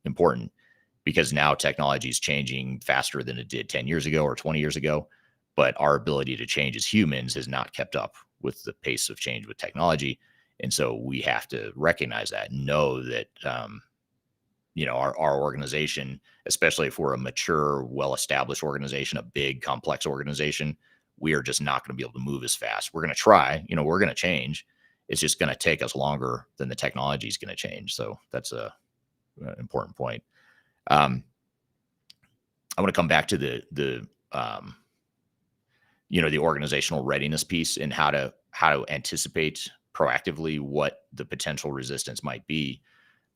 important because now technology is changing faster than it did 10 years ago or 20 years ago. But our ability to change as humans has not kept up with the pace of change with technology. And so we have to recognize that, know that, our organization, especially if we're a mature, well-established organization, a big, complex organization, we are just not going to be able to move as fast. We're going to try, we're going to change. It's just going to take us longer than the technology is going to change. So that's an important point. I want to come back to the organizational readiness piece and how to anticipate proactively what the potential resistance might be.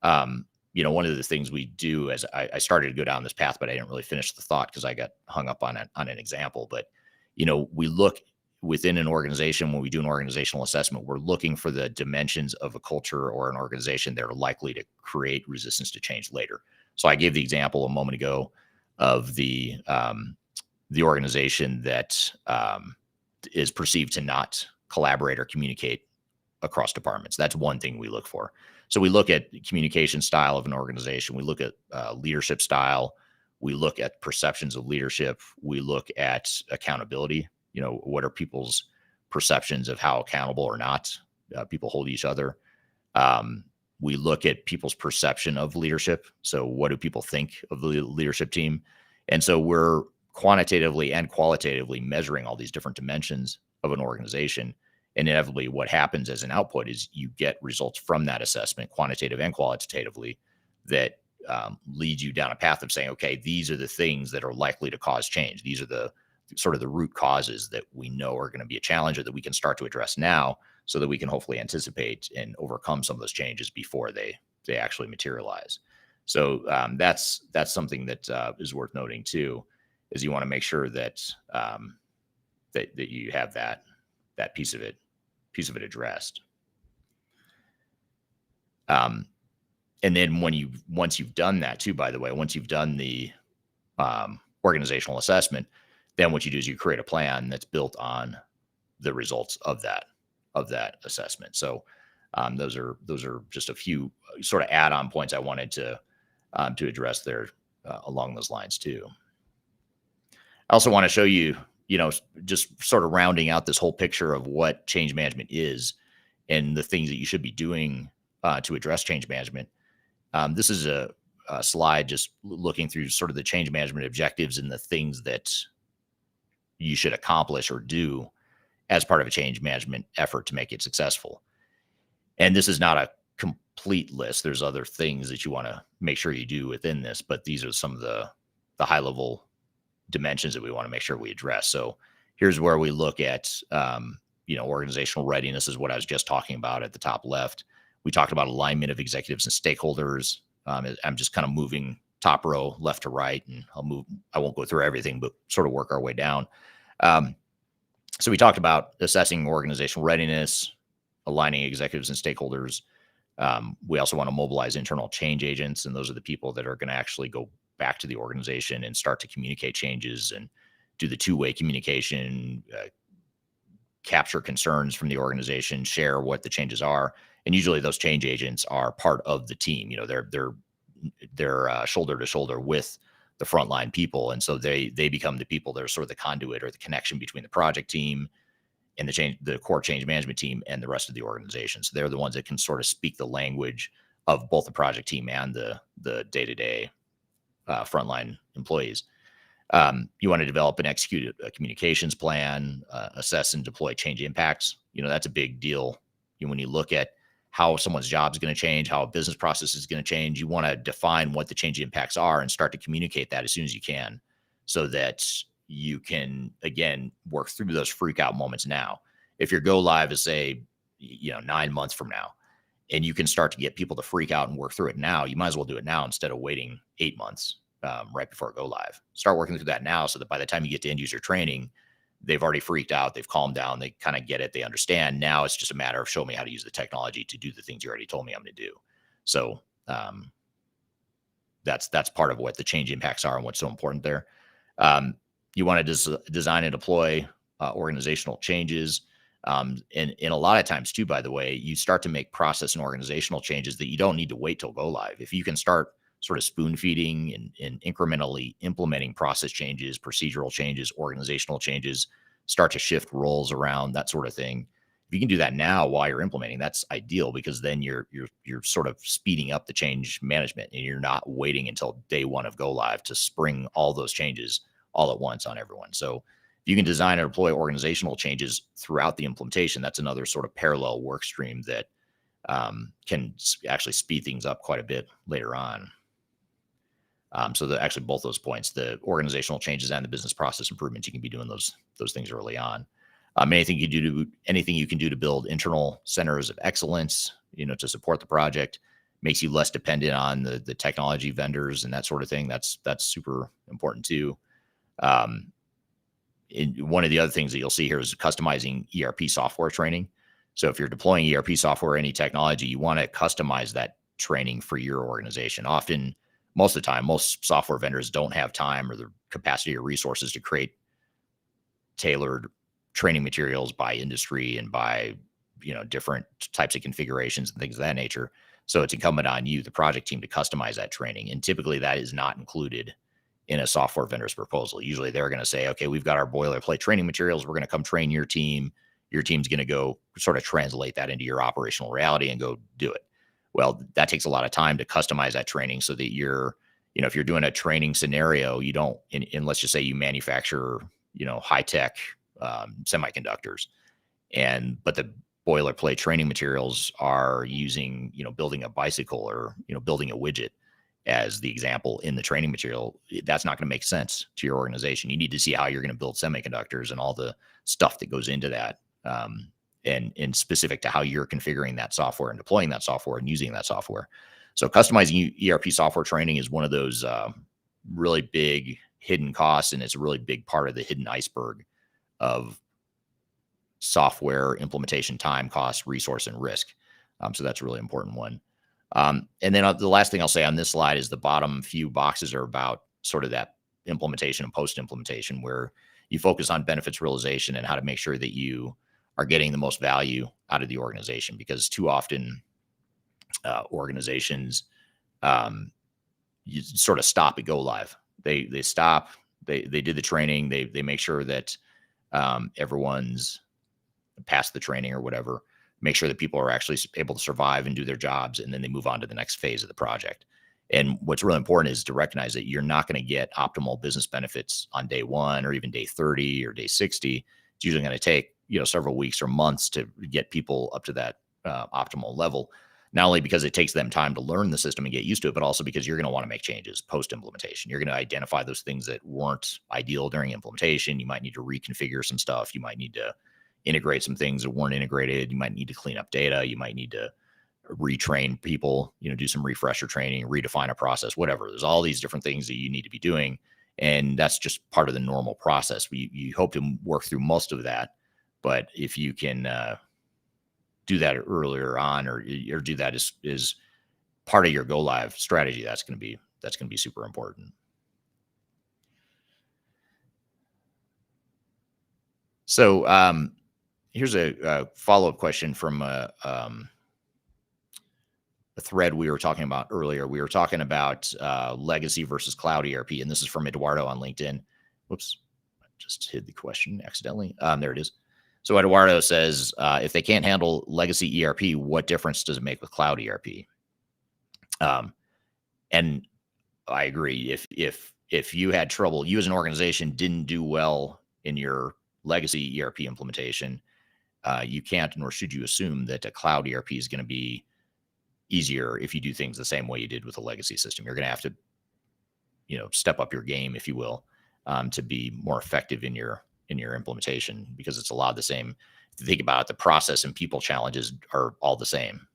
One of the things we do as I started to go down this path, but I didn't really finish the thought because I got hung up on an example. But, we look within an organization, when we do an organizational assessment, we're looking for the dimensions of a culture or an organization that are likely to create resistance to change later. So I gave the example a moment ago of the organization that is perceived to not collaborate or communicate across departments. That's one thing we look for. So we look at communication style of an organization. We look at leadership style. We look at perceptions of leadership. We look at accountability. What are people's perceptions of how accountable or not people hold each other? We look at people's perception of leadership. So what do people think of the leadership team? And so we're quantitatively and qualitatively measuring all these different dimensions of an organization. And inevitably what happens as an output is you get results from that assessment, quantitative and qualitatively, that lead you down a path of saying, okay, these are the things that are likely to cause change. These are the sort of the root causes that we know are going to be a challenge or that we can start to address now so that we can hopefully anticipate and overcome some of those changes before they actually materialize. So that's something that is worth noting too, is you want to make sure that that you have that piece of it addressed. And then once you've done that too, by the way, once you've done the organizational assessment, then what you do is you create a plan that's built on the results of that assessment. So those are just a few sort of add-on points I wanted to address there along those lines too. I also want to show you just sort of rounding out this whole picture of what change management is and the things that you should be doing to address change management. This is a slide just looking through sort of the change management objectives and the things that you should accomplish or do as part of a change management effort to make it successful. And this is not a complete list. There's other things that you want to make sure you do within this, but these are some of the high level dimensions that we want to make sure we address. So here's where we look at, organizational readiness is what I was just talking about at the top left. We talked about alignment of executives and stakeholders. I'm just kind of moving top row left to right, and I won't go through everything, but sort of work our way down. So we talked about assessing organizational readiness, aligning executives and stakeholders. We also want to mobilize internal change agents, and those are the people that are going to actually go back to the organization and start to communicate changes and do the two-way communication, capture concerns from the organization, share what the changes are. And usually those change agents are part of the team. They're shoulder to shoulder with the frontline people. And so they become the people that are sort of the conduit or the connection between the project team and the core change management team and the rest of the organization. So they're the ones that can sort of speak the language of both the project team and the day-to-day frontline employees. You want to develop and execute a communications plan, assess and deploy change impacts. That's a big deal. When you look at how someone's job is going to change, how a business process is going to change, you want to define what the change impacts are and start to communicate that as soon as you can, so that you can, again, work through those freak out moments now. If your go live is, say, 9 months from now, and you can start to get people to freak out and work through it now, you might as well do it now instead of waiting 8 months right before go live. Start working through that now, so that by the time you get to end user training, they've already freaked out, they've calmed down, they kind of get it, they understand. Now it's just a matter of show me how to use the technology to do the things you already told me I'm going to do. So that's part of what the change impacts are and what's so important there. You want to design and deploy organizational changes. And a lot of times too, by the way, you start to make process and organizational changes that you don't need to wait till go live. If you can start sort of spoon feeding and incrementally implementing process changes, procedural changes, organizational changes, start to shift roles around, that sort of thing. If you can do that now while you're implementing, that's ideal, because then you're sort of speeding up the change management, and you're not waiting until day one of go live to spring all those changes all at once on everyone. So if you can design and deploy organizational changes throughout the implementation, that's another sort of parallel work stream that can actually speed things up quite a bit later on. So actually both those points, the organizational changes and the business process improvements, you can be doing those things early on. Anything you can do to build internal centers of excellence, to support the project, makes you less dependent on the technology vendors and that sort of thing. That's super important too. One of the other things that you'll see here is customizing ERP software training. So if you're deploying ERP software or any technology, you want to customize that training for your organization. Often, most of the time, most software vendors don't have time or the capacity or resources to create tailored training materials by industry and by, different types of configurations and things of that nature. So it's incumbent on you, the project team, to customize that training. And typically that is not included in a software vendor's proposal. Usually they're going to say, okay, we've got our boilerplate training materials. We're going to come train your team. Your team's going to go sort of translate that into your operational reality and go do it. Well, that takes a lot of time to customize that training, so that if you're doing a training scenario, you don't, and let's just say you manufacture, high tech semiconductors, but the boilerplate training materials are using, building a bicycle or, building a widget as the example in the training material. That's not going to make sense to your organization. You need to see how you're going to build semiconductors and all the stuff that goes into that. And specific to how you're configuring that software and deploying that software and using that software. So customizing ERP software training is one of those really big hidden costs, and it's a really big part of the hidden iceberg of software implementation time, cost, resource, and risk. So that's a really important one. And then the last thing I'll say on this slide is the bottom few boxes are about sort of that implementation and post-implementation, where you focus on benefits realization and how to make sure that you are getting the most value out of the organization. Because too often organizations you sort of stop at go live. They stop, they did the training, they make sure that everyone's passed the training or whatever, make sure that people are actually able to survive and do their jobs, and then they move on to the next phase of the project. And what's really important is to recognize that you're not going to get optimal business benefits on day one or even day 30 or day 60. It's usually going to take, several weeks or months to get people up to that optimal level. Not only because it takes them time to learn the system and get used to it, but also because you're going to want to make changes post implementation. You're going to identify those things that weren't ideal during implementation. You might need to reconfigure some stuff. You might need to integrate some things that weren't integrated. You might need to clean up data. You might need to retrain people, do some refresher training, redefine a process, whatever. There's all these different things that you need to be doing. And that's just part of the normal process. You hope to work through most of that. But if you can do that earlier on, or do that is part of your go live strategy, that's going to be super important. So here's a follow-up question from a thread we were talking about earlier. We were talking about legacy versus cloud ERP, and this is from Eduardo on LinkedIn. Whoops, I just hid the question accidentally. There it is. So Eduardo says, if they can't handle legacy ERP, what difference does it make with cloud ERP? And I agree. If you had trouble, you as an organization didn't do well in your legacy ERP implementation, you can't nor should you assume that a cloud ERP is going to be easier if you do things the same way you did with a legacy system. You're going to have to, step up your game, if you will, to be more effective in your implementation, because it's a lot of the same. If you think about it, the process and people challenges are all the same.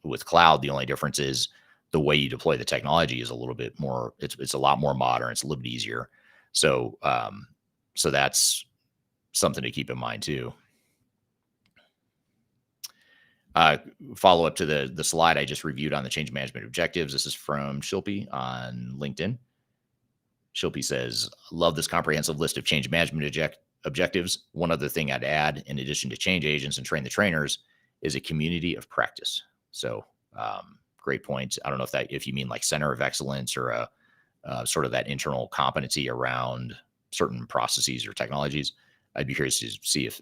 With cloud, the only difference is the way you deploy the technology is a little bit more. It's a lot more modern. It's a little bit easier. So so that's something to keep in mind too. Follow up to the slide I just reviewed on the change management objectives. This is from Shilpi on LinkedIn. Shilpi says, love this comprehensive list of change management objectives. One other thing I'd add, in addition to change agents and train the trainers, is a community of practice. So great point. I don't know if you mean like center of excellence or a sort of that internal competency around certain processes or technologies. I'd be curious to see if,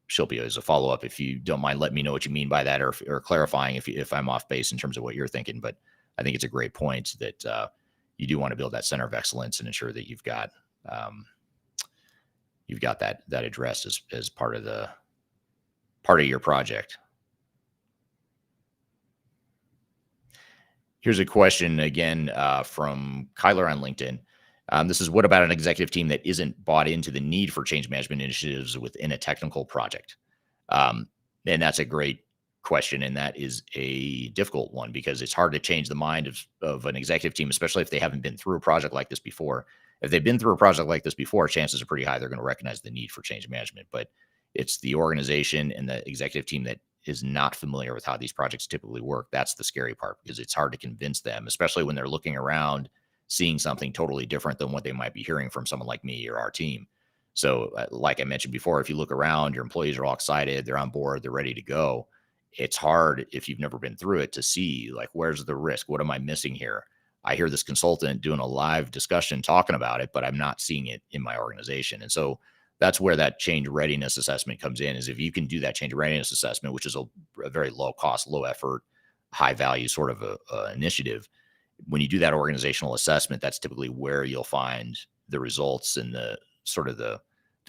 Shilpi, as a follow-up, if you don't mind, let me know what you mean by that, or clarifying if I'm off base in terms of what you're thinking. But I think it's a great point that you do want to build that center of excellence and ensure that you've got that addressed as part of your project. Here's a question again from Kyler on LinkedIn. This is, what about an executive team that isn't bought into the need for change management initiatives within a technical project? And that's a great question. And that is a difficult one, because it's hard to change the mind of an executive team, especially if they haven't been through a project like this before. If they've been through a project like this before, chances are pretty high they're going to recognize the need for change management. But it's the organization and the executive team that is not familiar with how these projects typically work. That's the scary part, because it's hard to convince them, especially when they're looking around, seeing something totally different than what they might be hearing from someone like me or our team. So like I mentioned before, if you look around, your employees are all excited, they're on board, they're ready to go. It's hard, if you've never been through it, to see, like, where's the risk? What am I missing here? I hear this consultant doing a live discussion talking about it, but I'm not seeing it in my organization. And so that's where that change readiness assessment comes in, is if you can do that change readiness assessment, which is a very low cost, low effort, high value sort of a initiative. When you do that organizational assessment, that's typically where you'll find the results and the sort of the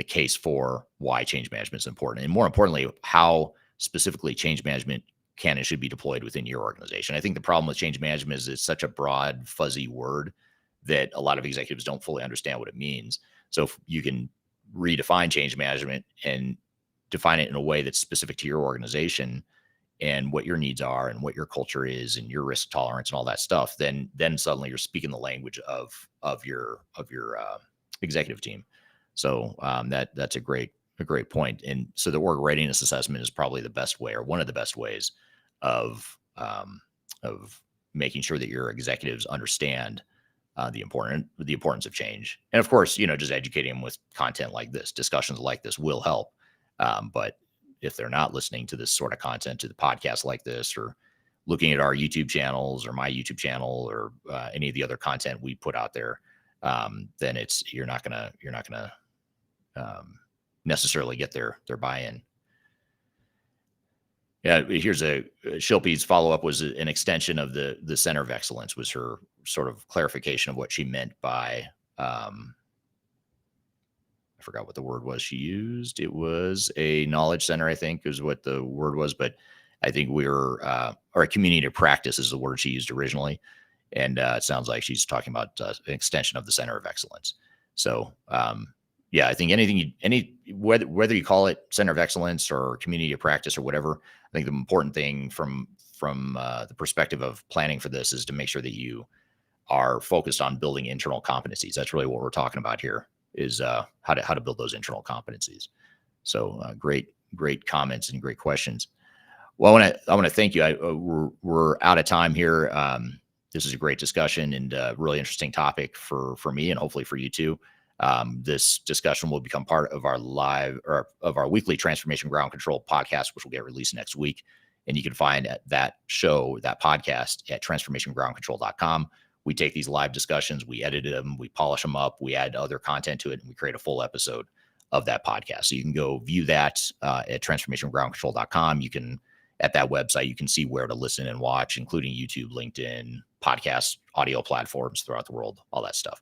case for why change management is important. And more importantly, how specifically change management can and should be deployed within your organization. I think the problem with change management is it's such a broad, fuzzy word that a lot of executives don't fully understand what it means. So if you can redefine change management and define it in a way that's specific to your organization and what your needs are and what your culture is and your risk tolerance and all that stuff, then suddenly you're speaking the language of your executive team. So that's a great point. And so the org readiness assessment is probably the best way, or one of the best ways of making sure that your executives understand the importance of change. And of course, just educating them with content like this, discussions like this will help. But if they're not listening to this sort of content, to the podcast like this, or looking at our YouTube channels or my YouTube channel, or any of the other content we put out there, then you're not gonna necessarily get their buy-in. Yeah, here's a Shilpi's follow-up was an extension of the center of excellence, was her sort of clarification of what she meant by, I forgot what the word was she used. It was a knowledge center, I think, is what the word was. But I think or a community of practice is the word she used originally. And it sounds like she's talking about an extension of the center of excellence. So, yeah, I think whether you call it center of excellence or community of practice or whatever, I think the important thing from the perspective of planning for this is to make sure that you are focused on building internal competencies. That's really what we're talking about here, is how to build those internal competencies. So great comments and great questions. Well, I want to thank you. We're out of time here. This is a great discussion and a really interesting topic for me and hopefully for you too. This discussion will become part of our weekly Transformation Ground Control podcast, which will get released next week. And you can find that podcast at transformationgroundcontrol.com. We take these live discussions, we edit them, we polish them up, we add other content to it, and we create a full episode of that podcast. So you can go view that at transformationgroundcontrol.com. You can, at that website, you can see where to listen and watch, including YouTube, LinkedIn, podcast, audio platforms throughout the world, all that stuff.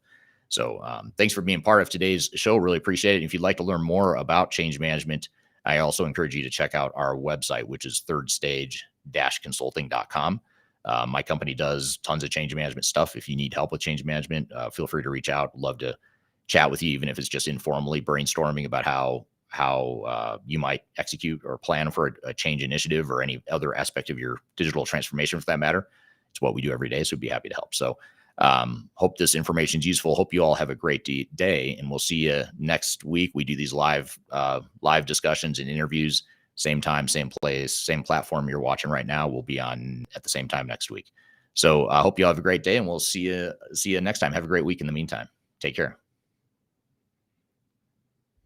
So thanks for being part of today's show. Really appreciate it. If you'd like to learn more about change management, I also encourage you to check out our website, which is thirdstage-consulting.com. My company does tons of change management stuff. If you need help with change management, feel free to reach out. Love to chat with you, even if it's just informally brainstorming about how you might execute or plan for a change initiative or any other aspect of your digital transformation, for that matter. It's what we do every day, so we'd be happy to help. So hope this information is useful. Hope you all have a great day, and we'll see you next week. We do these live discussions and interviews. Same time, same place, same platform you're watching right now. We'll be on at the same time next week. So I hope you all have a great day, and we'll see you next time. Have a great week in the meantime. Take care.